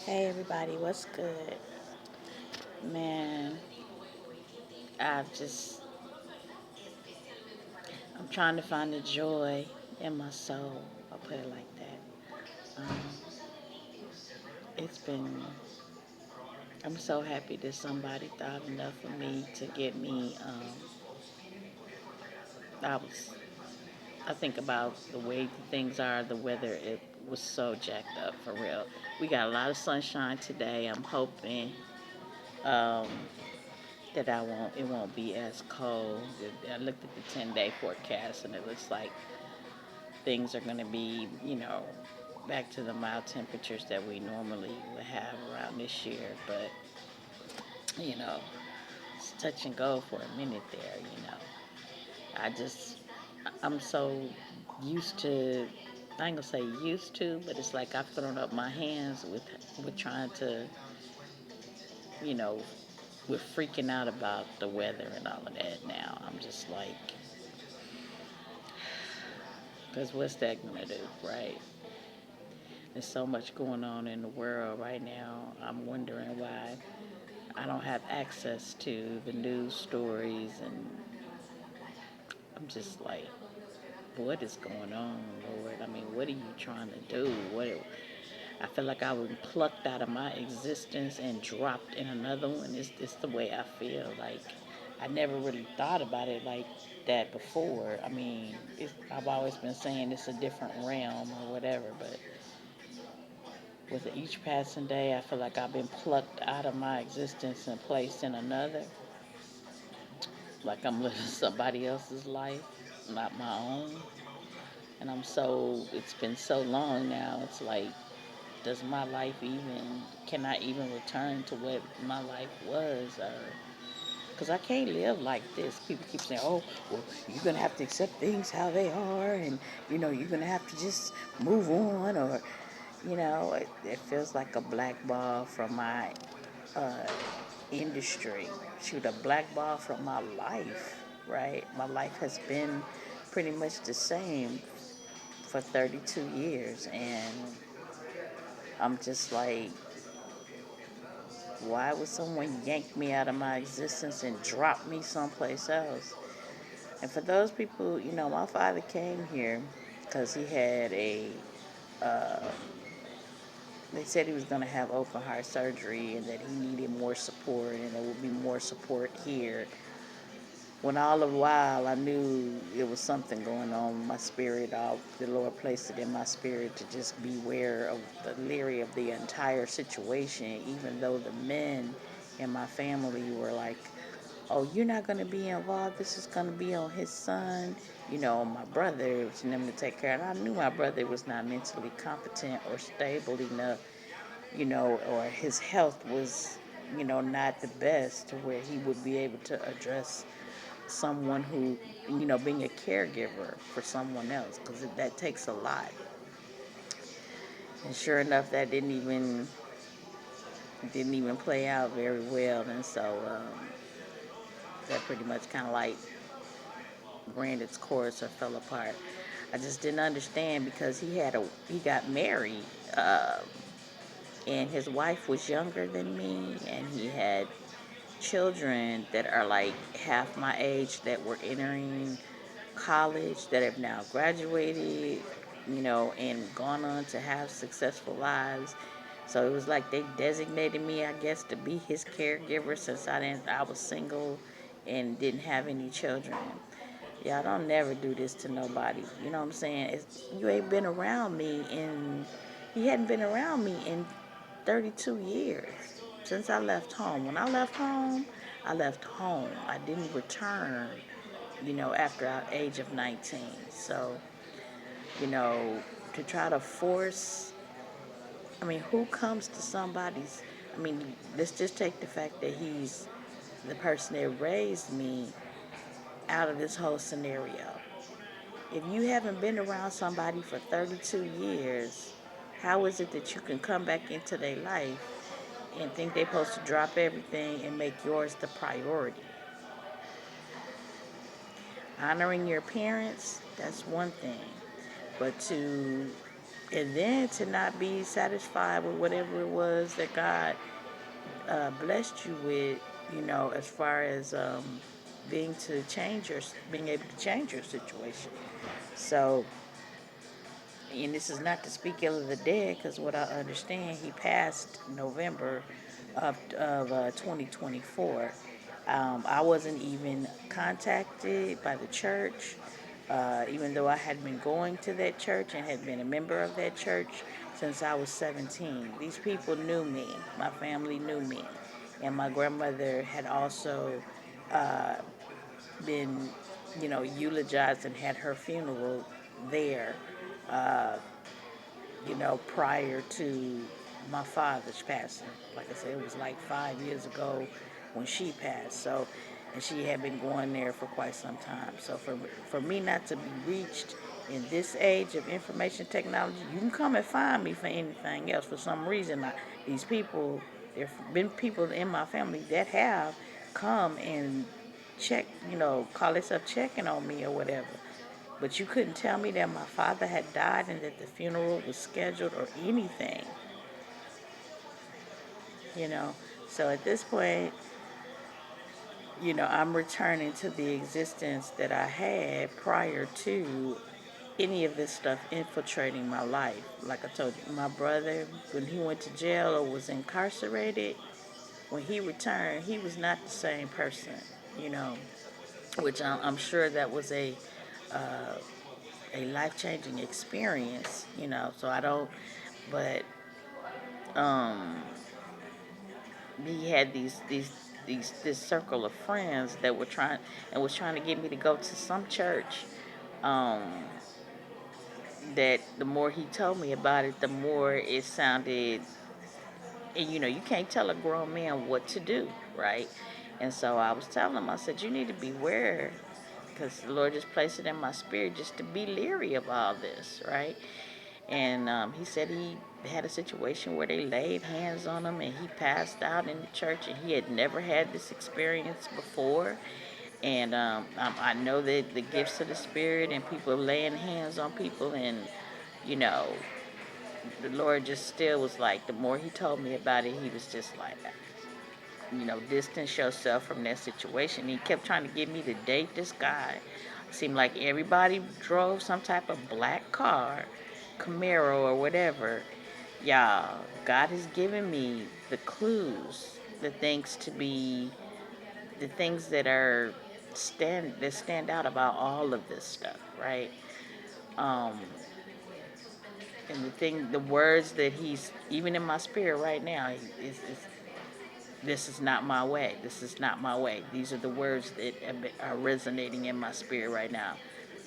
Hey everybody, what's good? Man, I've just I'm trying to find the joy in my soul. I'll put it like that. Um, it's been I'm so happy that somebody thought enough of me to get me. I was I think about the way things are, the weather. It was so jacked up for real. We got a lot of sunshine today. I'm hoping um, that it won't be as cold. I looked at the 10-day forecast and it looks like things are going to be, back to the mild temperatures that we normally would have around this year. But, you know, it's touch and go for a minute there. I just, I'm so used to, I ain't gonna say used to, but it's like I've thrown up my hands with trying to, you know, we're freaking out about the weather and all of that now. I'm just like, because what's that gonna do, right? There's so much going on in the world right now. I'm wondering why I don't have access to the news stories, and I'm just like, what is going on, Lord? I mean, what are you trying to do? I feel like I was plucked out of my existence and dropped in another one. It's the way I feel. Like I never really thought about it like that before. I mean, I've always been saying it's a different realm or whatever, but with each passing day, I feel like I've been plucked out of my existence and placed in another. Like I'm living somebody else's life, not my own. And it's been so long now. It's like, does my life can I even return to what my life was? Because I can't live like this. People keep saying, oh, well, you're going to have to accept things how they are. And, you're going to have to just move on. Or, it feels like a black ball from my uh, industry. Shoot, a black ball from my life, right? My life has been pretty much the same for 32 years. And I'm just like, why would someone yank me out of my existence and drop me someplace else? And for those people, my father came here because he had uh, they said he was going to have open heart surgery and that he needed more support and there would be more support here. When all the while I knew it was something going on in my spirit, the Lord placed it in my spirit to just beware of the leery of the entire situation, even though the men in my family were like, oh, you're not going to be involved. This is going to be on his son. My brother, it was him to take care of. And I knew my brother was not mentally competent or stable enough, or his health was, not the best to where he would be able to address someone who, being a caregiver for someone else, because that takes a lot. And sure enough, that didn't even play out very well, and so that pretty much kind of like ran its course or fell apart. I just didn't understand because he got married, uh, and his wife was younger than me, and he had children that are like half my age that were entering college that have now graduated, and gone on to have successful lives. So it was like they designated me, I guess, to be his caregiver since I was single and didn't have any children. Yeah, I don't never do this to nobody. You know what I'm saying? You ain't been around me he hadn't been around me in 32 years since I left home. When I left home, I left home. I didn't return, after the age of 19. So, you know, to try to force, who comes to somebody's, let's just take the fact that he's the person that raised me out of this whole scenario. If you haven't been around somebody for 32 years, how is it that you can come back into their life and think they're supposed to drop everything and make yours the priority? Honoring your parents, that's one thing. But to and then to not be satisfied with whatever it was that God blessed you with, as far as being able to change your situation. So, and this is not to speak ill of the dead, because what I understand, he passed November of 2024. I wasn't even contacted by the church, even though I had been going to that church and had been a member of that church since I was 17. These people knew me. My family knew me. And my grandmother had also uh, been, eulogized and had her funeral there, uh, prior to my father's passing. Like I said, it was like 5 years ago when she passed. So, and she had been going there for quite some time. So for me not to be reached in this age of information technology, you can come and find me for anything else. For some reason, these people, there've been people in my family that have come and check, call themselves checking on me or whatever. But you couldn't tell me that my father had died and that the funeral was scheduled or anything, you know. So at this point, I'm returning to the existence that I had prior to any of this stuff infiltrating my life. Like I told you, my brother, when he went to jail or was incarcerated, when he returned, he was not the same person, you know, which I'm sure that was a life changing experience, So I don't, but um, he had this circle of friends that were trying to get me to go to some church. Um, that the more he told me about it, the more it sounded, and you can't tell a grown man what to do, right? And so I was telling him, I said, you need to beware, because the Lord just placed it in my spirit just to be leery of all this, right? And he said he had a situation where they laid hands on him and he passed out in the church, and he had never had this experience before. And I know that the gifts of the Spirit and people laying hands on people, and you know, the Lord just still was like, the more he told me about it, he was just like, distance yourself from that situation. He kept trying to get me to date this guy. It seemed like everybody drove some type of black car, Camaro or whatever. Y'all, God has given me the clues, the things that stand out about all of this stuff, right? Um, and the words that he's even in my spirit right now is this is not my way. This is not my way. These are the words that are resonating in my spirit right now.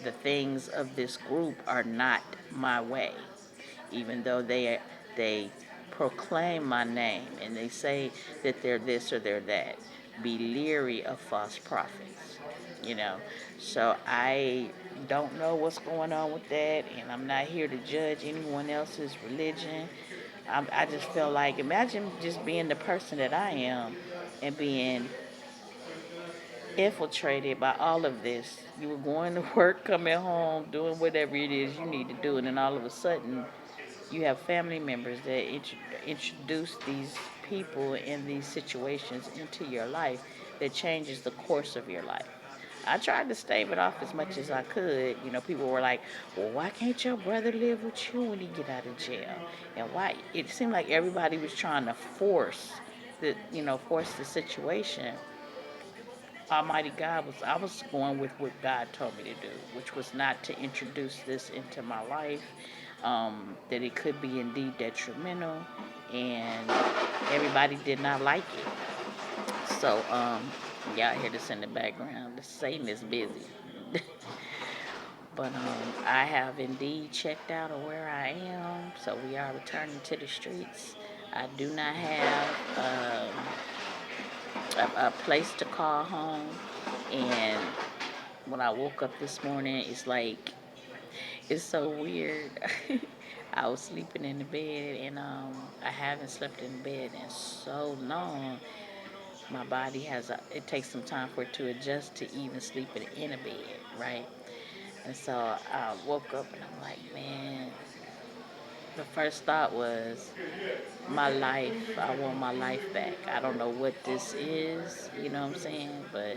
The things of this group are not my way, even though they proclaim my name and they say that they're this or they're that. Be leery of false prophets, you know. So I don't know what's going on with that, and I'm not here to judge anyone else's religion. I just feel like, imagine just being the person that I am and being infiltrated by all of this. You were going to work, coming home, doing whatever it is you need to do, and then all of a sudden you have family members that introduce these people in these situations into your life that changes the course of your life. I tried to stave it off as much as I could. People were like, well, why can't your brother live with you when he get out of jail? And why? It seemed like everybody was trying to force the situation. Almighty God I was going with what God told me to do, which was not to introduce this into my life, that it could be indeed detrimental, and everybody did not like it. So, y'all hear this in the background. Satan is busy. But I have indeed checked out of where I am, so we are returning to the streets. I do not have a place to call home, and when I woke up this morning, it's so weird. I was sleeping in the bed, and I haven't slept in bed in so long. My body it takes some time for it to adjust to even sleeping in a bed, right? And so I woke up and I'm like, man, The first thought was my life. I want my life back. I don't know what this is, you know what I'm saying? But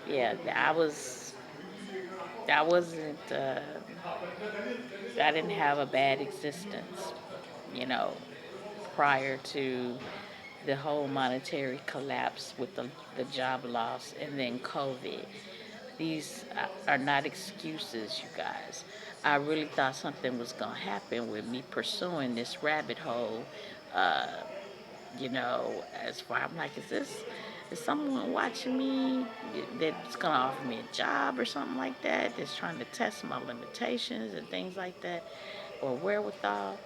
yeah, I wasn't, I didn't have a bad existence, you know, prior to the whole monetary collapse with the job loss and then COVID. These are not excuses, you guys. I really thought something was going to happen with me pursuing this rabbit hole. Uh, as far I'm like, is someone watching me that's going to offer me a job or something like that, that's trying to test my limitations and things like that, or wherewithal?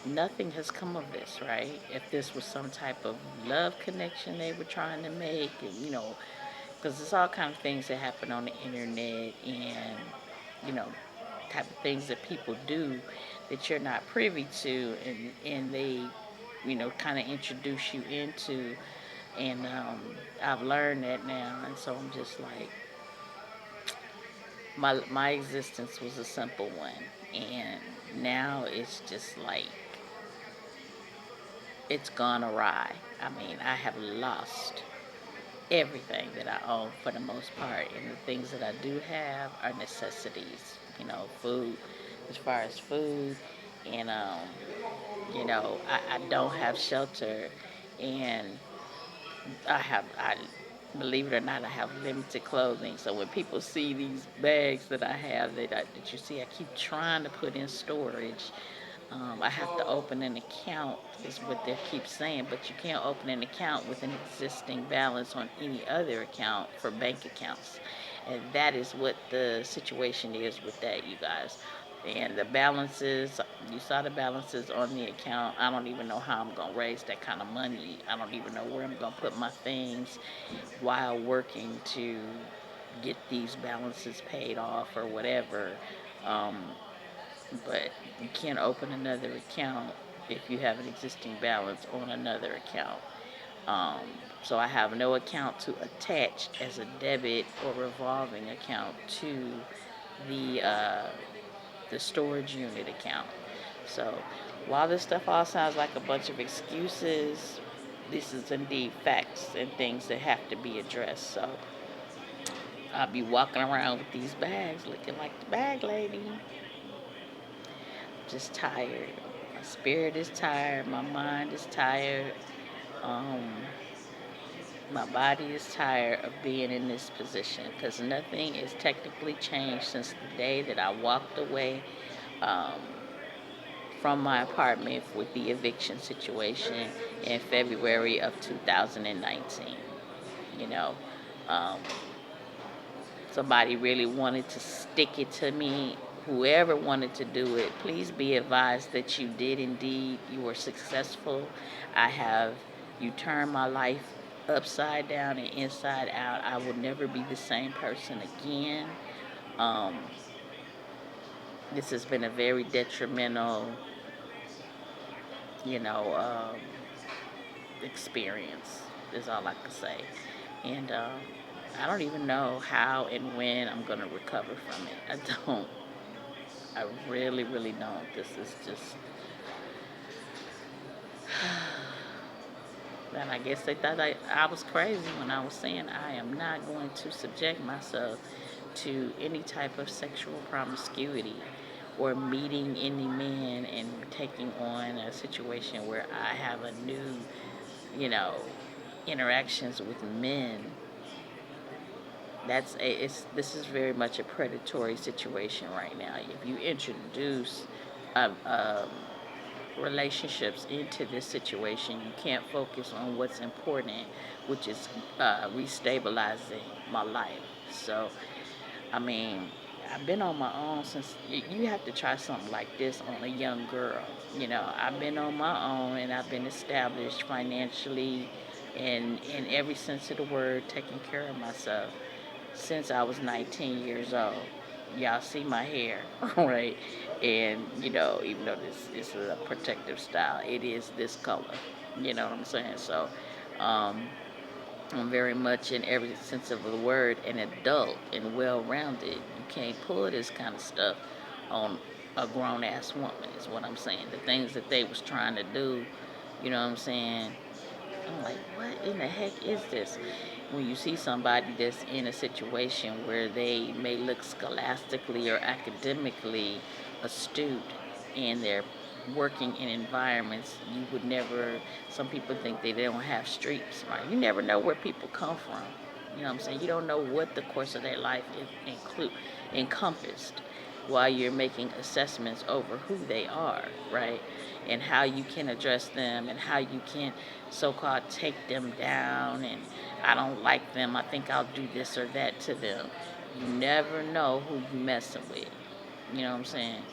Nothing has come of this, right? If this was some type of love connection they were trying to make, and, because there's all kind of things that happen on the internet, and you know type of things that people do that you're not privy to, and they kind of introduce you into, and I've learned that now, and so I'm just like, my existence was a simple one, and now it's just like it's gone awry. I mean, I have lost everything that I own for the most part, and the things that I do have are necessities. Food, as far as food, and I don't have shelter, and I believe it or not, I have limited clothing. So when people see these bags that I have that you see, I keep trying to put in storage. I have to open an account, is what they keep saying, but you can't open an account with an existing balance on any other account for bank accounts. And that is what the situation is with that, you guys. And the balances, you saw the balances on the account. I don't even know how I'm going to raise that kind of money. I don't even know where I'm going to put my things while working to get these balances paid off or whatever. Um, but you can't open another account if you have an existing balance on another account. Um, so I have no account to attach as a debit or revolving account to the uh, the storage unit account. So while this stuff all sounds like a bunch of excuses, this is indeed facts and things that have to be addressed. So I'll be walking around with these bags looking like the bag lady. Just tired. My spirit is tired. My mind is tired. Um, my body is tired of being in this position, because nothing is technically changed since the day that I walked away um, from my apartment with the eviction situation in February of 2019. You know, um, somebody really wanted to stick it to me. Whoever wanted to do it, please be advised that you did indeed. You were successful. You turned my life upside down and inside out. I will never be the same person again. Um, this has been a very detrimental, you know, um, experience, is all I can say. And I don't even know how and when I'm going to recover from it. I don't. I really, really don't. This is just. And I guess they thought I was crazy when I was saying I am not going to subject myself to any type of sexual promiscuity or meeting any man and taking on a situation where I have a new, you know, interactions with men. This is very much a predatory situation right now. If you introduce relationships into this situation, you can't focus on what's important, which is restabilizing my life. So, I mean, I've been on my own since. You have to try something like this on a young girl. I've been on my own, and I've been established financially and in every sense of the word, taking care of myself since I was 19 years old. Y'all see my hair, right? And, even though this is a protective style, it is this color. You know what I'm saying? So, um, I'm very much, in every sense of the word, an adult and well-rounded. You can't pull this kind of stuff on a grown ass woman is what I'm saying. The things that they was trying to do, you know what I'm saying? I'm like, what in the heck is this? When you see somebody that's in a situation where they may look scholastically or academically astute and they're working in environments you would never, some people think they don't have streets, right? You never know where people come from. You know what I'm saying? You don't know what the course of their life is encompassed while you're making assessments over who they are, right? And how you can address them and how you can so-called take them down, and I don't like them, I think I'll do this or that to them. You never know who you messing with. You know what I'm saying?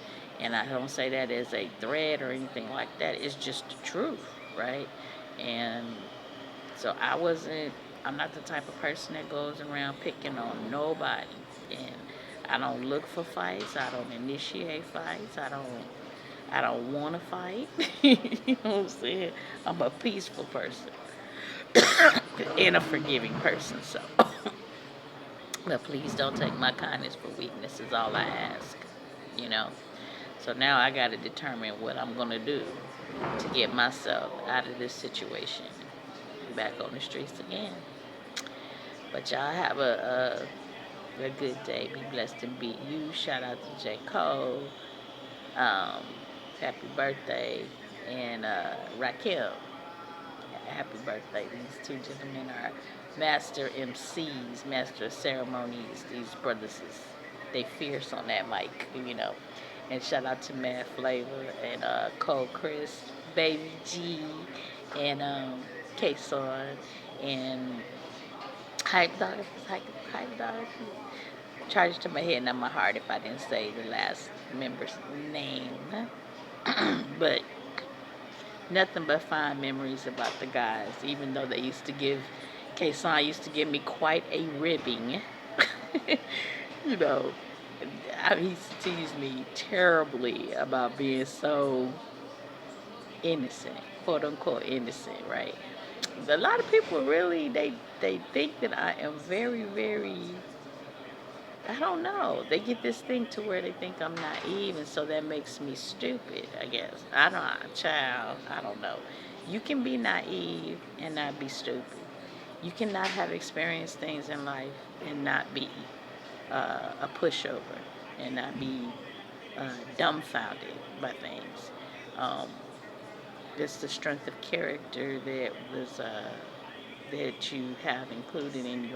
And I don't say that as a threat or anything like that. It's just the truth, right? And so I'm not the type of person that goes around picking on nobody. And I don't look for fights. I don't initiate fights. I don't want to fight. You know what I'm saying? I'm a peaceful person and a forgiving person. So, but please don't take my kindness for weakness. Is all I ask. You know. So now I got to determine what I'm gonna do to get myself out of this situation, back on the streets again. But y'all have a good day. Be blessed and be you. Shout out to J. Cole. Um, Happy birthday. And Raquel. Happy birthday. These two gentlemen are master MCs, master of ceremonies. These brothers they fierce on that mic, you know. And shout out to Mad Flavor and Cole Chris, Baby G, and K-Son, and Hype Dog. Hype Dog. Charged to my head, not my heart, if I didn't say the last member's name. But nothing but fond memories about the guys, even though they used to give, K-Son used to give me quite a ribbing. You know, he used to tease me terribly about being so innocent, quote unquote innocent, right? A lot of people really, they think that I am very, very, I don't know. They get this thing to where they think I'm naive, and so that makes me stupid, I guess. I don't know. You can be naive and not be stupid. You cannot have experienced things in life and not be a pushover and not be dumbfounded by things. Um, it's the strength of character that was that you have included in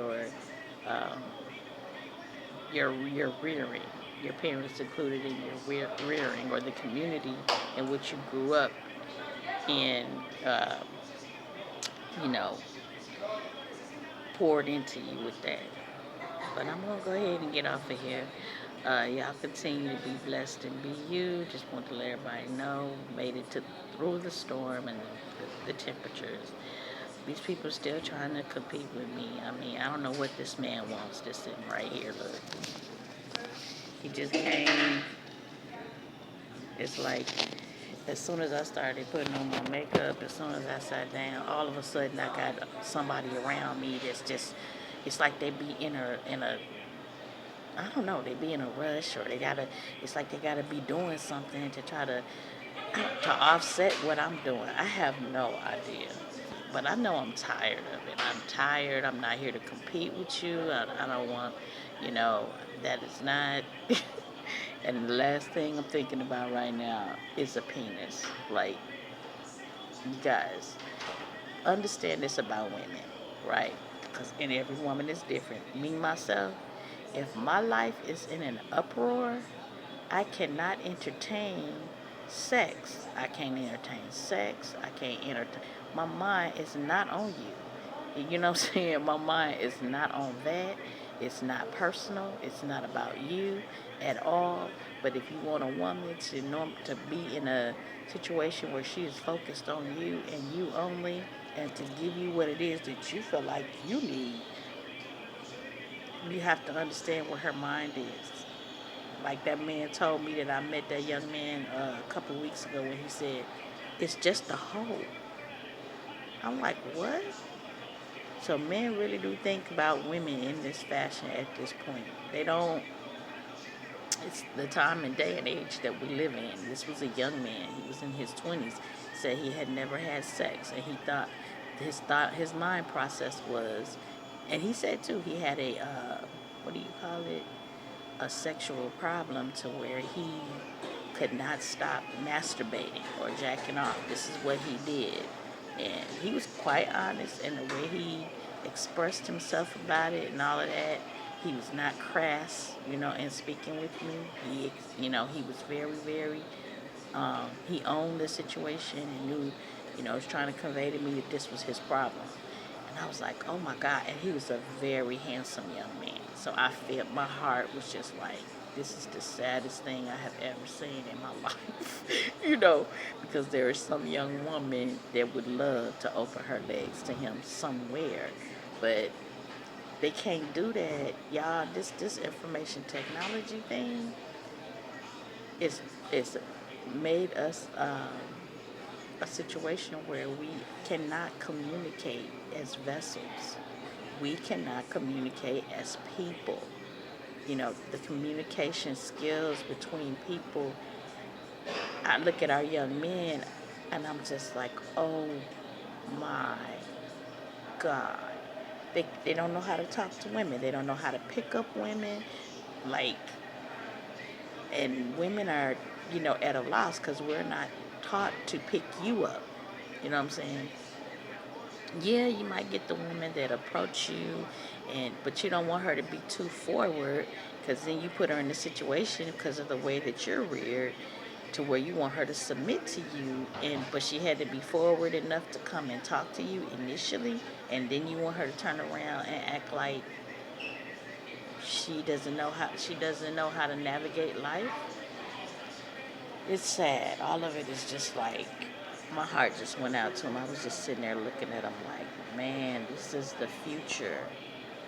um, your rearing. Your parents included in your rearing, or the community in which you grew up in. You know, poured into you with that. But I'm gonna go ahead and get off of here. Y'all continue to be blessed and be you. Just want to let everybody know, made it through the storm and the temperatures. These people are still trying to compete with me. I mean, I don't know what this man wants. Just sitting right here, look. He just came. It's like, as soon as I started putting on my makeup, as soon as I sat down, all of a sudden I got somebody around me that's just, it's like they be in a I don't know, they be in a rush, or it's like they gotta be doing something to try to offset what I'm doing. I have no idea. But I know I'm tired of it. I'm tired. I'm not here to compete with you. I don't want, that is not. And the last thing I'm thinking about right now is a penis. Like, you guys, understand this about women, right? And every woman is different. Me, myself, if my life is in an uproar, I cannot entertain sex. I can't entertain sex. I can't entertain. My mind is not on you. You know what I'm saying? My mind is not on that. It's not personal. It's not about you at all. But if you want a woman to be in a situation where she is focused on you and you only, and to give you what it is that you feel like you need, you have to understand where her mind is. Like that man told me that I met that young man a couple weeks ago when he said, it's just a hole. I'm like, what? So men really do think about women in this fashion at this point. They don't, It's the time and day and age that we live in. This was a young man. He was in his 20s. Said he had never had sex, and he his mind process was, and he said too, he had a what do you call it? A sexual problem to where he could not stop masturbating or jacking off. This is what he did, and he was quite honest in the way he expressed himself about it and all of that. He was not crass, in speaking with me. He was very, very. He owned the situation and knew, was trying to convey to me that this was his problem. And I was like, oh my God. And he was a very handsome young man. So I felt my heart was just like, this is the saddest thing I have ever seen in my life, because there is some young woman that would love to open her legs to him somewhere. But they can't do that, y'all. This information technology thing is made us a situation where we cannot communicate as vessels. We cannot communicate as people. The communication skills between people. I look at our young men and I'm just like, oh my God. They don't know how to talk to women. They don't know how to pick up women. Like, and women are, at a loss because we're not taught to pick you up. You know what I'm saying? Yeah, you might get the woman that approach you, but you don't want her to be too forward because then you put her in a situation because of the way that you're reared to where you want her to submit to you, but she had to be forward enough to come and talk to you initially, and then you want her to turn around and act like she doesn't know how to navigate life. It's sad. All of it is just like, my heart just went out to him. I was just sitting there looking at him like, man, this is the future.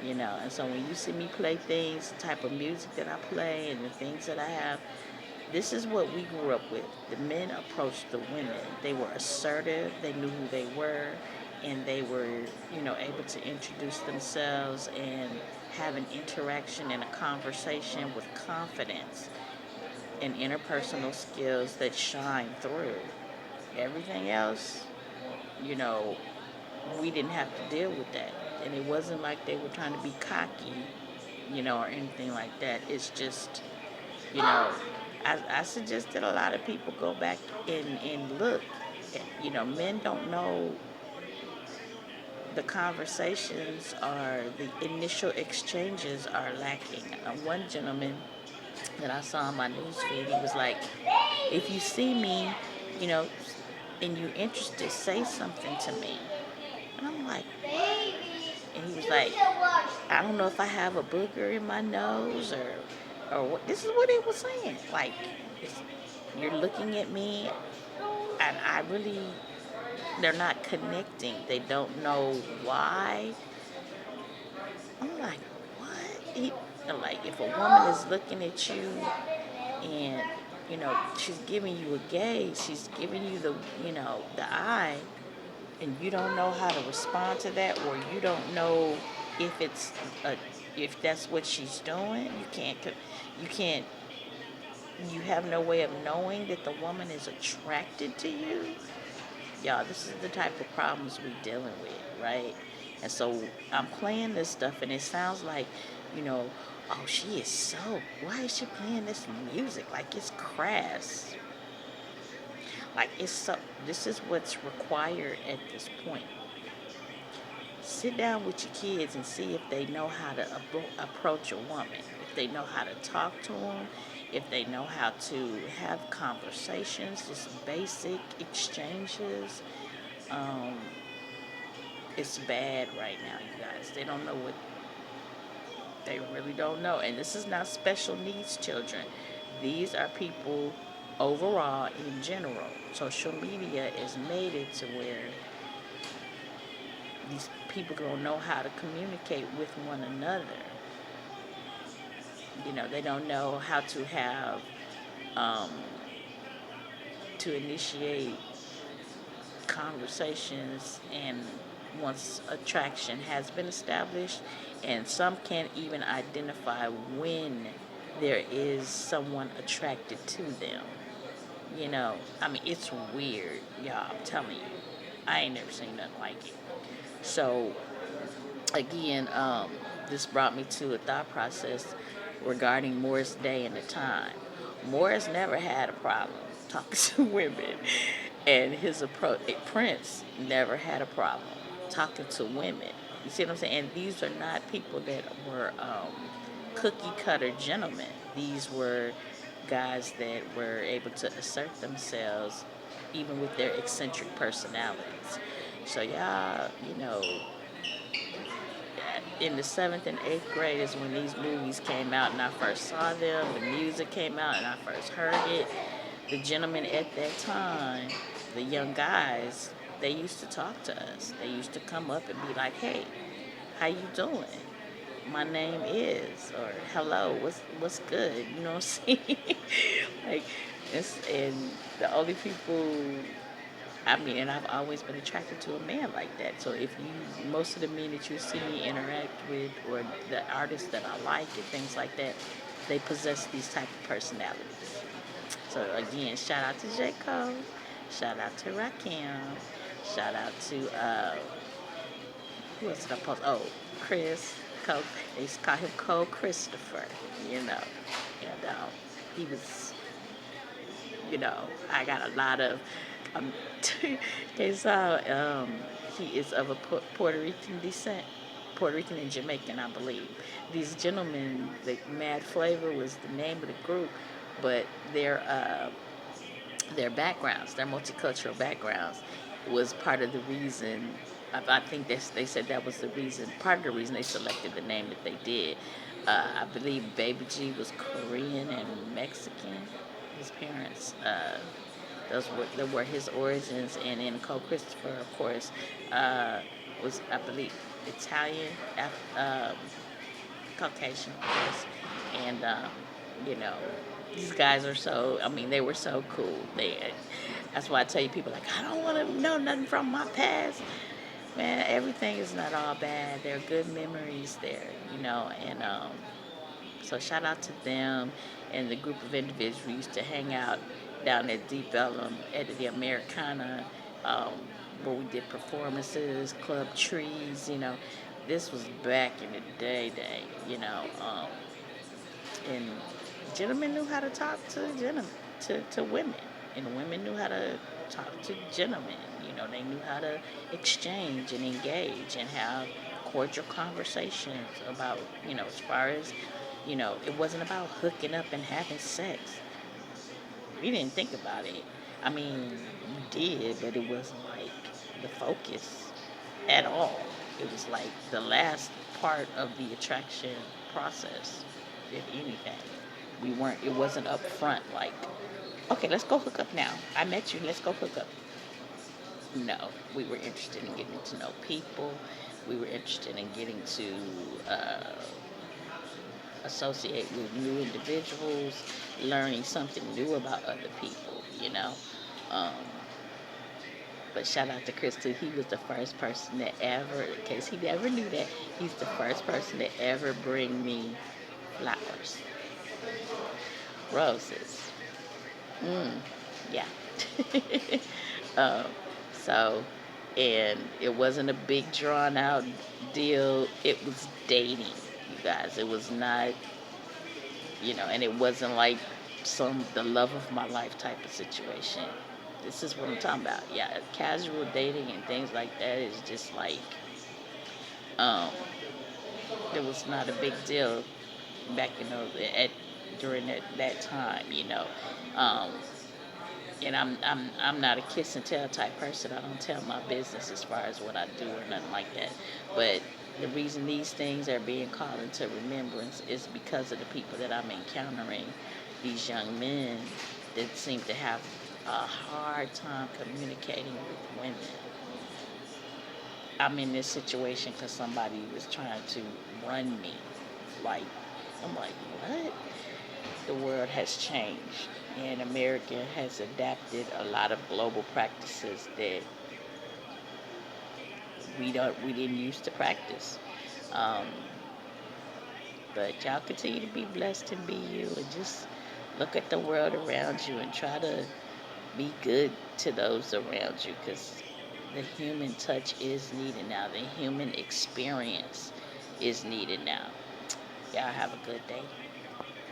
And so when you see me play things, the type of music that I play and the things that I have, this is what we grew up with. The men approached the women. They were assertive. They knew who they were, and they were, able to introduce themselves and have an interaction and a conversation with confidence and interpersonal skills that shine through. Everything else, you know, we didn't have to deal with that. And it wasn't like they were trying to be cocky, or anything like that. It's just, you know, I suggest that a lot of people go back and look. Men don't know the conversations or the initial exchanges are lacking. One gentleman that I saw on my news feed, he was like, if you see me, you know, and you're interested, say something to me. And I'm like, what? And he was like, I don't know if I have a booger in my nose or what. This is what he was saying. Like, you're looking at me, and they're not connecting. They don't know why. I'm like, what? Like, if a woman is looking at you and, she's giving you a gaze, she's giving you the eye, and you don't know how to respond to that, or you don't know if if that's what she's doing, you have no way of knowing that the woman is attracted to you. Y'all, this is the type of problems we're dealing with, right? And so I'm playing this stuff, and it sounds like, oh, why is she playing this music? Like, it's crass. Like, this is what's required at this point. Sit down with your kids and see if they know how to approach a woman, if they know how to talk to them, if they know how to have conversations, just basic exchanges. It's bad right now, you guys. They don't know they really don't know. And this is not special needs children. These are people overall in general. Social media has made it to where these people don't know how to communicate with one another. They don't know how to have, to initiate conversations, and once attraction has been established, and some can't even identify when there is someone attracted to them. You know, I mean, it's weird, y'all. I'm telling you, I ain't never seen nothing like it. So again, this brought me to a thought process regarding Morris Day and the time. Morris never had a problem talking to women, and his approach, Prince never had a problem talking to women. You see what I'm saying? And these are not people that were cookie cutter gentlemen. These were guys that were able to assert themselves even with their eccentric personalities. So y'all, you know, in the seventh and eighth grade is when these movies came out and I first saw them. The music came out and I first heard it. The gentlemen at that time, the young guys, they used to talk to us. They used to come up and be like, "Hey, how you doing? My name is," or "Hello, what's good?" You know what I'm saying? Like, and the only people, I mean, and I've always been attracted to a man like that. So if you, most of the men that you see me interact with, or the artists that I like and things like that, they possess these type of personalities. So again, shout out to J. Cole, shout out to Rakim, shout out to who else did I post? Oh, Chris Cole. They used to call him Cole Christopher. You know, and he was, you know, I got a lot of. Um, his he is of a Puerto Rican descent, Puerto Rican and Jamaican, I believe. These gentlemen, the Mad Flavor was the name of the group, but their backgrounds, their multicultural backgrounds, was part of the reason. I think they said that was the reason, part of the reason they selected the name that they did. I believe Baby G was Korean and Mexican. His parents, that were his origins, and then Cole Christopher, of course, was, I believe, Italian, Caucasian, of course, and you know, these guys are so. I mean, they were so cool. That's why I tell you, people like, I don't want to know nothing from my past. Man, everything is not all bad. There are good memories there, you know, and so shout out to them and the group of individuals who used to hang out down at Deep Ellum at the Americana, um, where we did performances, Club Trees. You know, this was back in the you know, and gentlemen knew how to talk to gentlemen, to women, and women knew how to talk to gentlemen. You know, they knew how to exchange and engage and have cordial conversations about, you know, as far as, you know, it wasn't about hooking up and having sex. We didn't think about it. I mean, we did, but it wasn't like the focus at all. It was like the last part of the attraction process, if anything. We weren't, it wasn't up front like, okay, let's go hook up now. I met you, let's go hook up. No, we were interested in getting to know people. We were interested in getting to associate with new individuals, learning something new about other people, you know. Um, but shout out to Chris too. He was the first person that ever, in case he never knew that, he's the first person to ever bring me flowers, roses. Mm, yeah. um, so, and it wasn't a big drawn out deal. It was dating, you guys. It was not, you know, and it wasn't like the love of my life type of situation. This is what I'm talking about. Yeah, casual dating and things like that is just like, um, it was not a big deal back in those during that time, you know. Um, and I'm not a kiss and tell type person. I don't tell my business as far as what I do or nothing like that. But the reason these things are being called into remembrance is because of the people that I'm encountering. These young men that seem to have a hard time communicating with women. I'm in this situation because somebody was trying to run me. Like, I'm like, what? The world has changed, and America has adapted a lot of global practices that we didn't used to practice. Um, But y'all continue to be blessed and be you, and just look at the world around you and try to be good to those around you, because the human touch is needed now. The human experience is needed now. Y'all have a good day.